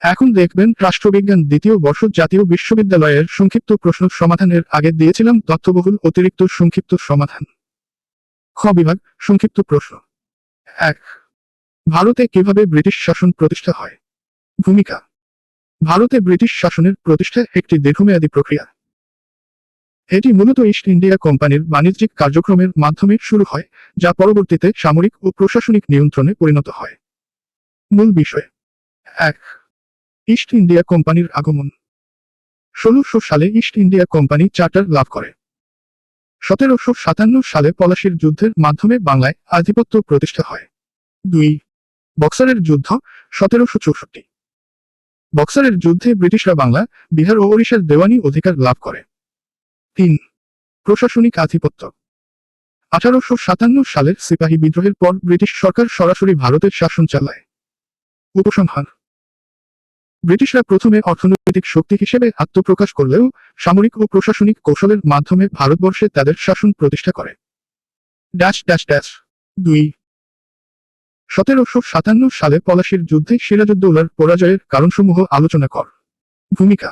এখন দেখবেন রাষ্ট্রবিজ্ঞান দ্বিতীয় বর্ষ জাতীয় বিশ্ববিদ্যালয়ের সংক্ষিপ্ত প্রশ্ন সমাধানের আগে দিয়েছিলাম তথ্যবহুল অতিরিক্ত সংক্ষিপ্ত সমাধান। খ বিভাগ সংক্ষিপ্ত প্রশ্ন 1। ভারতে কিভাবে ব্রিটিশ শাসন প্রতিষ্ঠা হয়? ভূমিকা। ভারতে ব্রিটিশ শাসনের প্রতিষ্ঠা একটি দীর্ঘমেয়াদী প্রক্রিয়া। এটি মূলত ইস্ট ইন্ডিয়া কোম্পানির বাণিজ্যিক কার্যক্রমের মাধ্যমে শুরু হয়, যা পরবর্তীতে সামরিক ও প্রশাসনিক নিয়ন্ত্রণে পরিণত হয়। মূল বিষয়। 1। ইস্ট ইন্ডিয়া কোম্পানির আগমন। 1600 সালে ইস্ট ইন্ডিয়া কোম্পানি চার্টার লাভ করে। 1757 সালে পলাশীর যুদ্ধের মাধ্যমে বাংলায় আধিপত্য প্রতিষ্ঠা হয়। 2। বক্সারের যুদ্ধ 1764। বক্সারের যুদ্ধে ব্রিটিশরা বাংলা, বিহার ও ওড়িশার দেওয়ানি অধিকার লাভ করে। 3। প্রশাসনিক আধিপত্য। 1857 সালের সিপাহী বিদ্রোহের পর ব্রিটিশ সরকার সরাসরি ভারতের শাসন চালায়। উপসংহার। ব্রিটিশরা প্রথমে অর্থনৈতিক শক্তি হিসেবে আত্মপ্রকাশ করলেও সামরিক ও প্রশাসনিক কৌশলের মাধ্যমে ভারতবর্ষে তাদের শাসন প্রতিষ্ঠা করে। 2। 1757 সালে পলাশীর যুদ্ধে সিরাজউদ্দৌলার পরাজয়ের কারণসমূহ আলোচনা কর। ভূমিকা।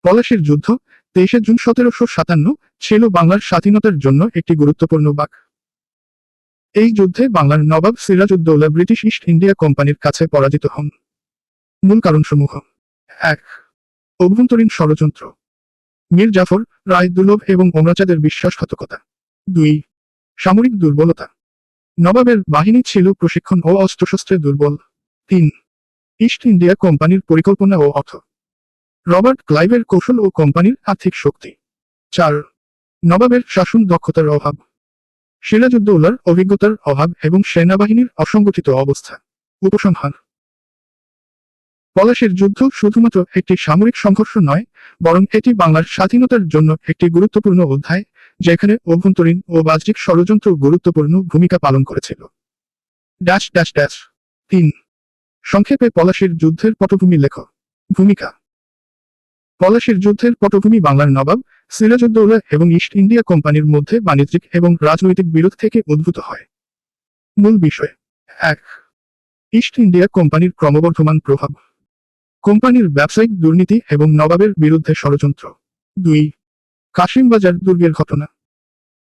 পলাশীর যুদ্ধ 23 জুন 1757 ছিল বাংলার স্বাধীনতার জন্য একটি গুরুত্বপূর্ণ বাঁক। এই যুদ্ধে বাংলার নবাব সিরাজউদ্দৌলা ব্রিটিশ ইস্ট ইন্ডিয়া কোম্পানির কাছে পরাজিত হন। মূল কারণসমূহ। 1। অভ্যন্তরীণ ষড়যন্ত্র। মীর জাফর, রায় দুর্লভ এবং ওমরাজাদের বিশ্বাসঘাতকতা। 2। সামরিক দুর্বলতা। নবাবের বাহিনী ছিল প্রশিক্ষণ ও অস্ত্রশস্ত্রে দুর্বল। 3। ইস্ট ইন্ডিয়া কোম্পানির পরিকল্পনা ও অর্থ। রবার্ট ক্লাইভের কৌশল ও কোম্পানির আর্থিক শক্তি। 4। নবাবের শাসন দক্ষতার অভাব। সিরাজউদ্দৌলার অভিজ্ঞতার অভাব এবং সেনাবাহিনীর অসংগঠিত অবস্থা। উপসংহার। পলাশীর যুদ্ধ শুধুমাত্র একটি সামরিক সংঘর্ষ নয়, বরং এটি বাংলার স্বাধীনতার জন্য একটি গুরুত্বপূর্ণ অধ্যায়, যেখানে অভ্যন্তরীণ ও বাহ্যিক ষড়যন্ত্র গুরুত্বপূর্ণ ভূমিকা পালন করেছিল। 3। সংক্ষেপে পলাশীর যুদ্ধের পটভূমি লেখ। ভূমিকা। পলাশীর যুদ্ধের পটভূমি বাংলার নবাব সিরাজউদ্দৌলা এবং ইস্ট ইন্ডিয়া কোম্পানির মধ্যে বাণিজ্যিক এবং রাজনৈতিক বিরোধ থেকে উদ্ভূত হয়। মূল বিষয়। 1। ইস্ট ইন্ডিয়া কোম্পানির ক্রমবর্ধমান প্রভাব। কোম্পানির ব্যবসায়িক দুর্নীতি এবং নবাবের বিরুদ্ধে ষড়যন্ত্র। 2। কাশিমবাজার দুর্গের ঘটনা।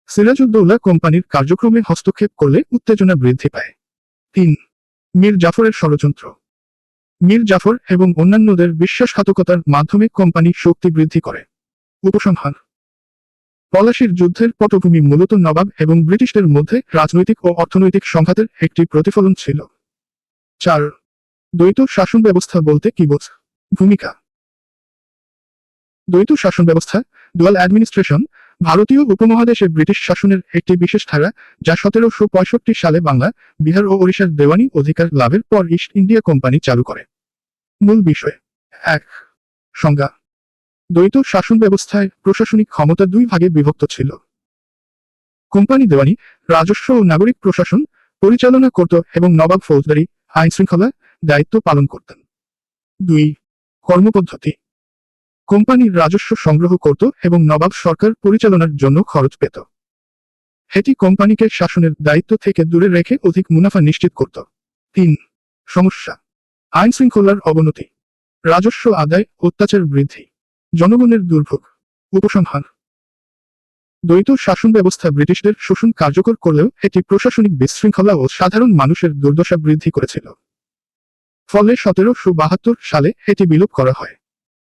সিরাজউদ্দৌলা কোম্পানির কার্যক্রমে হস্তক্ষেপ করলে উত্তেজনা বৃদ্ধি পায়। 3। মীর জাফরের ষড়যন্ত্র। মীর জাফর এবং অন্যান্যদের বিশ্বাসঘাতকতার মাধ্যমে কোম্পানি শক্তি বৃদ্ধি করে। উপসংহার। পলাশীর যুদ্ধের পটভূমি মূলত নবাব এবং ব্রিটিশদের মধ্যে রাজনৈতিক ও অর্থনৈতিক সংঘাতের একটি প্রতিফলন ছিল। 4। দ্বৈত শাসন ব্যবস্থা বলতে কি বোঝ? ভূমিকা। দ্বৈত শাসন ব্যবস্থা, ডুয়াল অ্যাডমিনিস্ট্রেশন, ভারতীয় উপমহাদেশে ব্রিটিশ শাসনের একটি বিশেষ ধারা, যা 1765 সালে বাংলা, বিহার ও ওড়িশার দেওয়ানি অধিকার লাভের পর ইস্ট ইন্ডিয়া কোম্পানি চালু করে। মূল বিষয়। 1। সংজ্ঞা। দ্বৈত শাসন ব্যবস্থায় প্রশাসনিক ক্ষমতা দুই ভাগে বিভক্ত ছিল। কোম্পানি দেওয়ানি, রাজস্ব ও নাগরিক প্রশাসন পরিচালনা করত এবং নবাব ফৌজদারি, আইনশৃঙ্খলা দায়িত্ব পালন করতেন। 2। কর্মপদ্ধতি। কোম্পানি রাজস্ব সংগ্রহ করত এবং নবাব সরকার পরিচালনার জন্য খরচ পেত। এটি কোম্পানিকে শাসনের দায়িত্ব থেকে দূরে রেখে অধিক মুনাফা নিশ্চিত করত। 3। সমস্যা। আইনশৃঙ্খলার অবনতি, রাজস্ব আদায়, অত্যাচার বৃদ্ধি, জনগণের দুর্ভোগ। উপসংহার। দ্বৈত শাসন ব্যবস্থা ব্রিটিশদের শোষণ কার্যকর করলেও এটি প্রশাসনিক বিশৃঙ্খলা ও সাধারণ মানুষের দুর্দশা বৃদ্ধি করেছিল। ফলে 1772 সালে এটি বিলোপ করা হয়।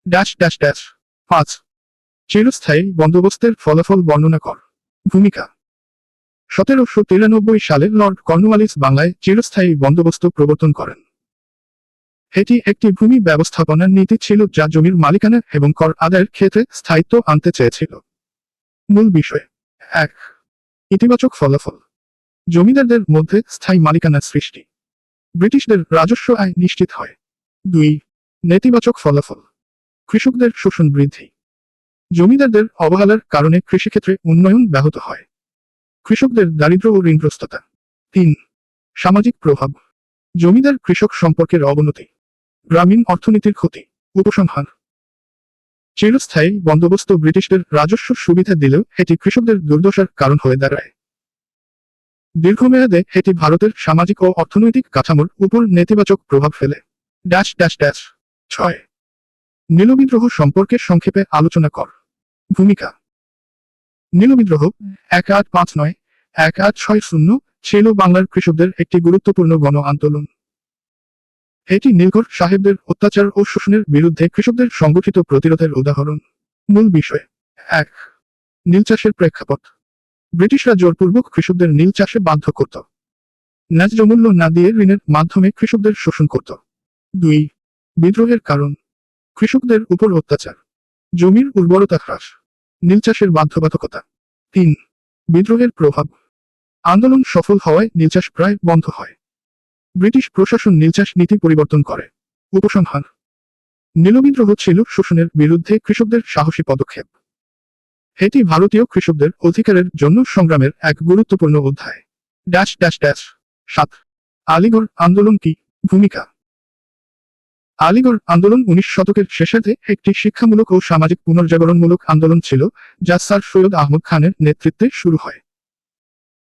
5। চিরস্থায়ী বন্দোবস্তের ফলাফল বর্ণনা কর। ভূমিকা। 1793 সালে লর্ড কর্নওয়ালিস বাংলায় চিরস্থায়ী বন্দোবস্ত প্রবর্তন করেন। এটি একটি ভূমি ব্যবস্থাপনার নীতি ছিল যা জমির মালিকানা এবং কর আদায়ের ক্ষেত্রে স্থায়িত্ব আনতে চেয়েছিল। মূল বিষয়। 1। ইতিবাচক ফলাফল। জমিদারদের মধ্যে স্থায়ী মালিকানা সৃষ্টি। ব্রিটিশদের রাজস্ব আয় নিশ্চিত হয়। 2। নেতিবাচক ফলাফল। কৃষকদের শোষণ বৃদ্ধি। জমিদারদের অবহেলার কারণে কৃষিক্ষেত্রে উন্নয়ন ব্যাহত হয়। কৃষকদের দারিদ্র্য ও ঋণগ্রস্ততা। 3। সামাজিক প্রভাব। জমিদার কৃষক সম্পর্কের অবনতি, গ্রামীণ অর্থনীতির ক্ষতি। উপসংহার। চিরস্থায়ী বন্দোবস্ত ব্রিটিশদের রাজস্ব সুবিধা দিলেও এটি কৃষকদের দুর্দশার কারণ হয়ে দাঁড়ায়। দীর্ঘমেয়াদে এটি ভারতের সামাজিক ও অর্থনৈতিক কাঠামোর উপর নেতিবাচক প্রভাব ফেলে। 6. নীল বিদ্রোহ সম্পর্কে সংক্ষেপে আলোচনা কর। ভূমিকা। নীল বিদ্রোহ 1859-1860 ছিল বাংলার কৃষকদের একটি গুরুত্বপূর্ণ গণ আন্দোলন। এটি নীলকর সাহেবদের অত্যাচার ও শোষণের বিরুদ্ধে কৃষকদের সংগঠিত প্রতিরোধের উদাহরণ। মূল বিষয়। 1. নীল চাষের প্রেক্ষাপট। ব্রিটিশরা জোরপূর্বক কৃষকদের নীল চাষে বাধ্য করত। ন্যায্য মূল্য না দিয়ে ঋণের মাধ্যমে কৃষকদের শোষণ করত। 2. বিদ্রোহের কারণ। কৃষকদের উপর অত্যাচার, জমির উর্বরতা হ্রাস, নীল চাষের বাধ্যবাধকতা। 3. বিদ্রোহের প্রভাব। আন্দোলন সফল হওয়ায় নীল চাষ প্রায় বন্ধ হয়। ব্রিটিশ প্রশাসন নীল চাষ নীতি পরিবর্তন করে। উপসংহার। নীল বিদ্রোহ ছিল শোষণের বিরুদ্ধে কৃষকদের সাহসী পদক্ষেপ। এটি ভারতীয় কৃষকদের অধিকারের জন্য সংগ্রামের এক গুরুত্বপূর্ণ অধ্যায়। 7. আলিগড় আন্দোলন কি? ভূমিকা। আলিগড় আন্দোলন 19 শতকের শেষার্ধে একটি শিক্ষামূলক ও সামাজিক পুনর্জাগরণমূলক আন্দোলন ছিল, যা স্যার সৈয়দ আহমদ খানের নেতৃত্বে শুরু হয়।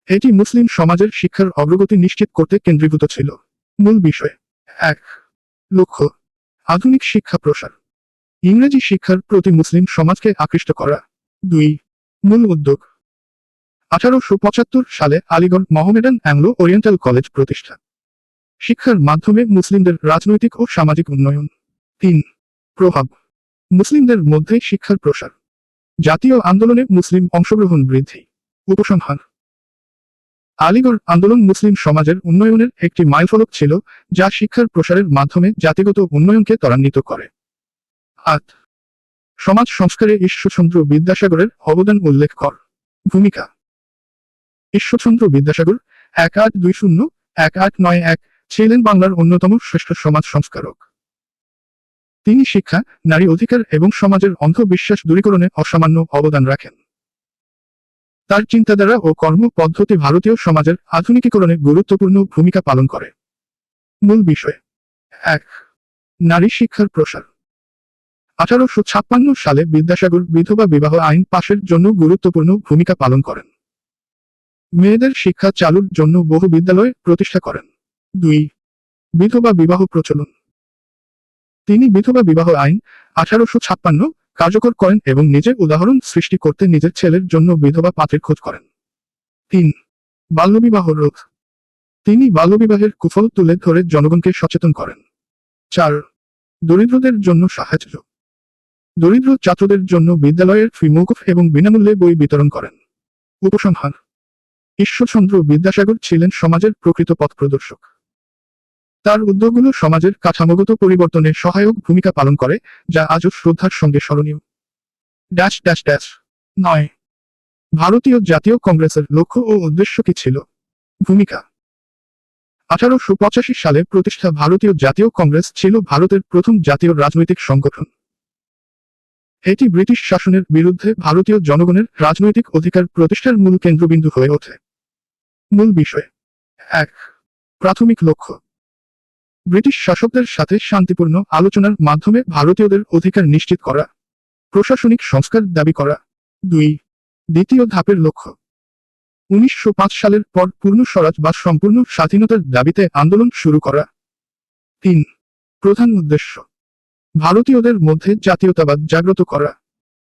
এটি মুসলিম সমাজের শিক্ষার অগ্রগতি নিশ্চিত করতে কেন্দ্রীভূত ছিল। মূল বিষয়। 1. লক্ষ্য। আধুনিক শিক্ষা প্রসার, ইংরেজি শিক্ষার প্রতি মুসলিম সমাজকে আকৃষ্ট করা। 2. মূল উদ্যোগ। 1875 সালে Aligarh Mohammedan Anglo oriental college প্রতিষ্ঠা। শিক্ষার মাধ্যমে মুসলিমদের রাজনৈতিক ও সামাজিক উন্নয়ন। 3. প্রভাব। মুসলিমদের মধ্যে শিক্ষার প্রসার, জাতীয় আন্দোলনে মুসলিম অংশগ্রহণ বৃদ্ধি। উপসংহার। আলিগড় আন্দোলন মুসলিম সমাজের উন্নয়নের একটি মাইলফলক ছিল, যা শিক্ষার প্রসারের মাধ্যমে জাতিগত উন্নয়নকে ত্বরান্বিত করে। 8. সমাজ সংস্কারে ঈশ্বরচন্দ্র বিদ্যাসাগরের অবদান উল্লেখ কর। ভূমিকা। ঈশ্বরচন্দ্র বিদ্যাসাগর 1820-1891 ছিলেন বাংলার অন্যতম শ্রেষ্ঠ সমাজ সংস্কারক। তিনি শিক্ষা, নারী অধিকার এবং সমাজের অন্ধবিশ্বাস দূরীকরণে অসামান্য অবদান রাখেন। তার চিন্তাধারা ও কর্ম পদ্ধতি ভারতীয় সমাজের আধুনিকীকরণে গুরুত্বপূর্ণ ভূমিকা পালন করে। মূল বিষয়। 1. নারী শিক্ষার প্রসার। 1856 সালে বিদ্যাসাগর বিধবা বিবাহ আইন পাশের জন্য গুরুত্বপূর্ণ ভূমিকা পালন করেন। মেয়েদের শিক্ষা চালুর জন্য বহু বিদ্যালয় প্রতিষ্ঠা করেন। 2. বিধবা বিবাহ প্রচলন। তিনি বিধবা বিবাহ আইন 1856 কার্যকর করেন এবং নিজের উদাহরণ সৃষ্টি করতে নিজের ছেলের জন্য বিধবা পাত্রের খোঁজ করেন। 3. বাল্যবিবাহ রোধ। তিনি বাল্যবিবাহের কুফল তুলে ধরে জনগণকে সচেতন করেন। 4. দরিদ্রদের জন্য সাহায্য। দরিদ্র ছাত্রদের জন্য বিদ্যালয়ের ফি মওকুফ এবং বিনামূল্যে বই বিতরণ করেন। উপসংহার। ঈশ্বরচন্দ্র বিদ্যাসাগর ছিলেন সমাজের প্রকৃত পথ প্রদর্শক। তার উদ্যোগগুলো সমাজের কাঠামোগত পরিবর্তনে সহায়ক ভূমিকা পালন করে, যা আজও শ্রদ্ধার সঙ্গে স্মরণীয়। 9. ভারতীয় জাতীয় কংগ্রেসের লক্ষ্য ও উদ্দেশ্য কি ছিল? ভূমিকা। 1885 সালে প্রতিষ্ঠা ভারতীয় জাতীয় কংগ্রেস ছিল ভারতের প্রথম জাতীয় রাজনৈতিক সংগঠন। এটি ব্রিটিশ শাসনের বিরুদ্ধে ভারতীয় জনগণের রাজনৈতিক অধিকার প্রতিষ্ঠার মূল কেন্দ্রবিন্দু হয়ে ওঠে। মূল বিষয়। 1. প্রাথমিক লক্ষ্য। ব্রিটিশ শাসকদের সাথে শান্তিপূর্ণ আলোচনার মাধ্যমে ভারতীয়দের অধিকার নিশ্চিত করা, প্রশাসনিক সংস্কার দাবি করা। 2. দ্বিতীয় ধাপের লক্ষ্য। 1905 সালের পর পূর্ণ স্বরাজ বা সম্পূর্ণ স্বাধীনতার দাবিতে আন্দোলন শুরু করা। 3. প্রধান উদ্দেশ্য। ভারতীয়দের মধ্যে জাতীয়তাবাদ জাগ্রত করা,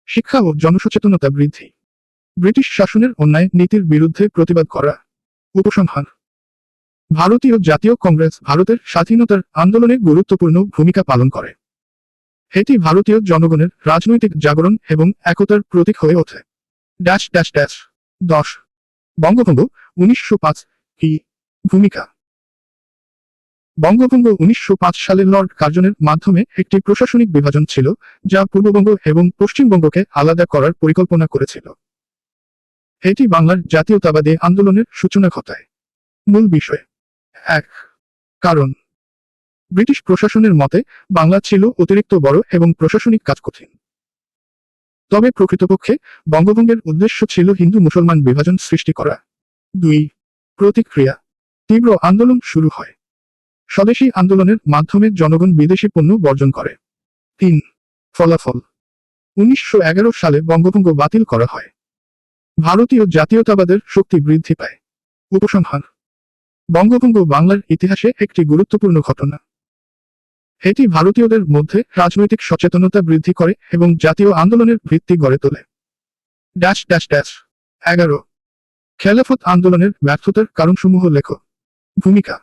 শিক্ষা ও জনসচেতনতা বৃদ্ধি, ব্রিটিশ শাসনের অন্যায় নীতির বিরুদ্ধে প্রতিবাদ করা। উপসংহার। ভারতীয় জাতীয় কংগ্রেস ভারতের স্বাধীনতার আন্দোলনে গুরুত্বপূর্ণ ভূমিকা পালন করে। এটি ভারতীয় জনগণের রাজনৈতিক জাগরণ এবং একতার প্রতীক হয়ে ওঠে। 10. বঙ্গভঙ্গ 1905 কি? ভূমিকা। বঙ্গভঙ্গ 1905 সালে লর্ড কার্জনের মাধ্যমে একটি প্রশাসনিক বিভাজন ছিল, যা পূর্ববঙ্গ এবং পশ্চিমবঙ্গকে আলাদা করার পরিকল্পনা করেছিল। এটি বাংলার জাতীয়তাবাদী আন্দোলনের সূচনা ঘটায়। মূল বিষয়। 1. কারণ। ব্রিটিশ প্রশাসনের মতে বাংলা ছিল অতিরিক্ত বড় এবং প্রশাসনিক কাজ কঠিন। তবে প্রকৃতপক্ষে বঙ্গভঙ্গের উদ্দেশ্য ছিল হিন্দু মুসলমান বিভাজন সৃষ্টি করা। 2. প্রতিক্রিয়া। তীব্র আন্দোলন শুরু হয়। স্বদেশী আন্দোলনের মাধ্যমে জনগণ বিদেশি পণ্য বর্জন করে। 3. ফলাফল। 1911 সালে বঙ্গভঙ্গ বাতিল করা হয়। ভারতীয় জাতীয়তাবাদের শক্তি বৃদ্ধি পায়। উপসংহার। বঙ্গভঙ্গ বাংলার ইতিহাসে একটি গুরুত্বপূর্ণ ঘটনা। এটি ভারতীয়দের মধ্যে রাজনৈতিক সচেতনতা বৃদ্ধি করে এবং জাতীয় আন্দোলনের ভিত্তি গড়ে তোলে। ড্যাশ ড্যাশ ড্যাশ 11 খেলাফত আন্দোলনের ব্যর্থতার কারণসমূহ লেখো। ভূমিকা।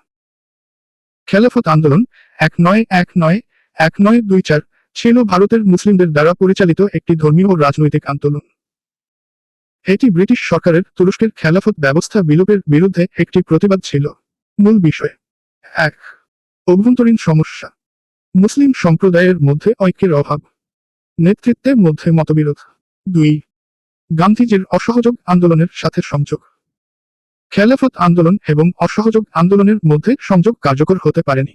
খেলাফত আন্দোলন 1919-1924 ছিল ভারতের মুসলিমদের দ্বারা পরিচালিত একটি ধর্মীয় ও রাজনৈতিক আন্দোলন। এটি ব্রিটিশ সরকারের তুরস্কের খেলাফত ব্যবস্থা বিলোপের বিরুদ্ধে একটি প্রতিবাদ ছিল। মূল বিষয়। 1 অভ্যন্তরীণ সমস্যা। মুসলিম সম্প্রদায়ের মধ্যে ঐক্যের অভাব, নেতৃত্বের মধ্যে মতবিরোধ। 2 গান্ধীজির অসহযোগ আন্দোলনের সাথে সংযোগ। খেলাফত আন্দোলন এবং অসহযোগ আন্দোলনের মধ্যে সংযোগ কার্যকর হতে পারেনি।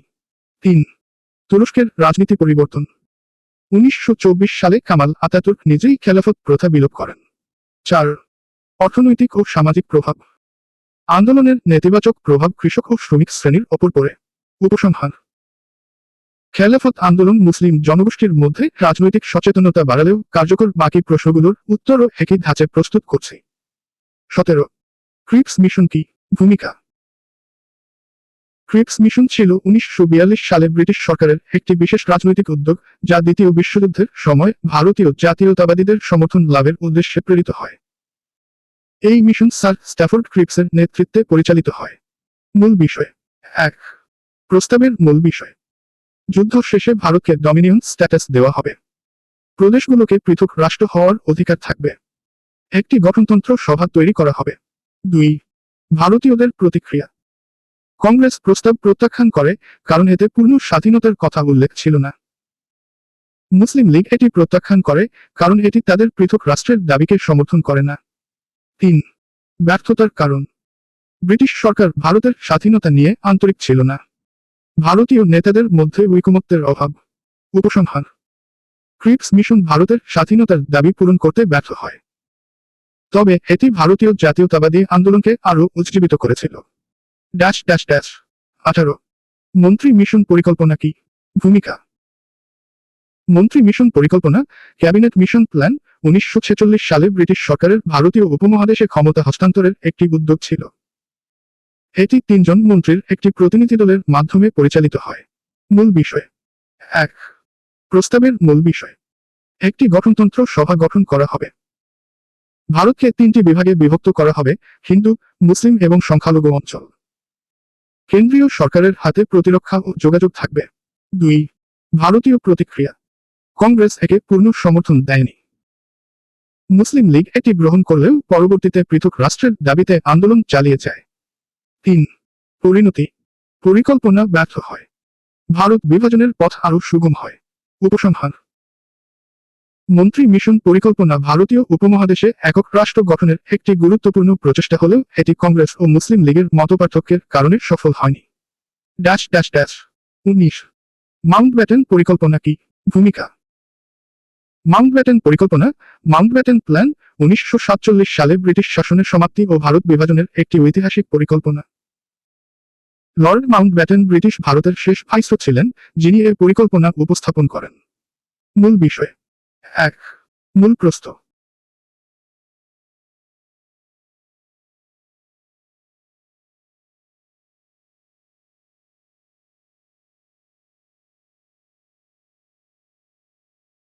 3 তুরস্কের রাজনীতি পরিবর্তন। 1924 সালে কামাল আতাতুর্ক নিজেই খেলাফত প্রথা বিলোপ করেন। 4 অর্থনৈতিক ও সামাজিক প্রভাব। আন্দোলনের নেতিবাচক প্রভাব কৃষক ও শ্রমিক শ্রেণীর ওপর পড়ে। উপসংহার। খেলাফত আন্দোলন মুসলিম জনগোষ্ঠীর মধ্যে রাজনৈতিক সচেতনতা বাড়ালেও কার্যকর বাকি প্রশ্নগুলোর উত্তরও একই ধাঁচে প্রস্তুত করছে। 17 ক্রিপস মিশন কি? ভূমিকা। ক্রিপস মিশন ছিল 1942 সালে ব্রিটিশ সরকারের একটি বিশেষ রাজনৈতিক উদ্যোগ যা দ্বিতীয় বিশ্বযুদ্ধের সময় ভারতীয় জাতীয়তাবাদীদের সমর্থন লাভের উদ্দেশ্যে প্রেরিত হয়। এই মিশন স্যার স্ট্যাফোর্ড ক্রিপসের নেতৃত্বে পরিচালিত হয়। মূল বিষয়। 1 প্রস্তাবের মূল বিষয়। যুদ্ধ শেষে ভারতকে ডমিনিয়ন স্ট্যাটাস দেওয়া হবে। প্রদেশগুলোকে পৃথক রাষ্ট্র হওয়ার অধিকার থাকবে। একটি গঠনতন্ত্র সভা তৈরি করা হবে। 2 ভারতীয়দের প্রতিক্রিয়া। কংগ্রেস প্রস্তাব প্রত্যাখ্যান করে কারণ এতে পূর্ণ স্বাধীনতার কথা উল্লেখ ছিল না। মুসলিম লীগ এটি প্রত্যাখ্যান করে কারণ এটি তাদের পৃথক রাষ্ট্রের দাবিকে সমর্থন করে না। 3 ব্যর্থতার কারণ। ব্রিটিশ সরকার ভারতের স্বাধীনতা নিয়ে আন্তরিক ছিল না। ভারতীয় নেতাদের মধ্যে ঐকমত্যের অভাব। উপসংহার। ক্রিপস মিশন ভারতের স্বাধীনতার দাবি পূরণ করতে ব্যর্থ হয়। তবে এটি ভারতীয় জাতীয়তাবাদী আন্দোলনকে আরও উজ্জীবিত করেছিল। ড্যাশ ড্যাশ ড্যাশ 18 মন্ত্রী মিশন পরিকল্পনা কি? ভূমিকা। মন্ত্রী মিশন পরিকল্পনা ক্যাবিনেট মিশন প্ল্যান 1946 সালে ব্রিটিশ সরকারের ভারতীয় উপমহাদেশে ক্ষমতা হস্তান্তরের একটি উদ্যোগ ছিল। এটি 3 জন মন্ত্রীর একটি প্রতিনিধি দলের মাধ্যমে পরিচালিত হয়। মূল বিষয়। 1 প্রস্তাবের মূল বিষয়। একটি গঠনতন্ত্র সভা গঠন করা হবে। ভারতকে 3টি বিভাগে বিভক্ত করা হবে: হিন্দু, মুসলিম এবং সংখ্যালঘু অঞ্চল। কেন্দ্রীয় সরকারের হাতে প্রতিরক্ষা ও যোগাযোগ থাকবে। 2 ভারতীয় প্রতিক্রিয়া। কংগ্রেস একে পূর্ণ সমর্থন দেয়নি। মুসলিম লীগ এটি গ্রহণ করলেও পরবর্তীতে পৃথক রাষ্ট্রের দাবিতে আন্দোলন চালিয়ে যায়। 3 পরিণতি। পরিকল্পনা ব্যর্থ হয়। ভারত বিভাজনের পথ আরও সুগম হয়। উপসংহার। মন্ত্রী মিশন পরিকল্পনা ভারতীয় উপমহাদেশে একক রাষ্ট্র গঠনের একটি গুরুত্বপূর্ণ প্রচেষ্টা হলেও এটি কংগ্রেস ও মুসলিম লীগের মতপার্থক্যের কারণে সফল হয়নি। ড্যাশ ড্যাশ ড্যাশ 19 মাউন্টব্যাটেন পরিকল্পনা কি? ভূমিকা। মাউন্টব্যাটেন পরিকল্পনা মাউন্টব্যাটেন প্ল্যান 1947 সালে ব্রিটিশ শাসনের সমাপ্তি ও ভারত বিভাজনের একটি ঐতিহাসিক পরিকল্পনা। লর্ড মাউন্টব্যাটেন ব্রিটিশ ভারতের শেষ ভাইসরয় ছিলেন যিনি এই পরিকল্পনা উপস্থাপন করেন। মূল বিষয়। 1 মূল প্রস্তাব।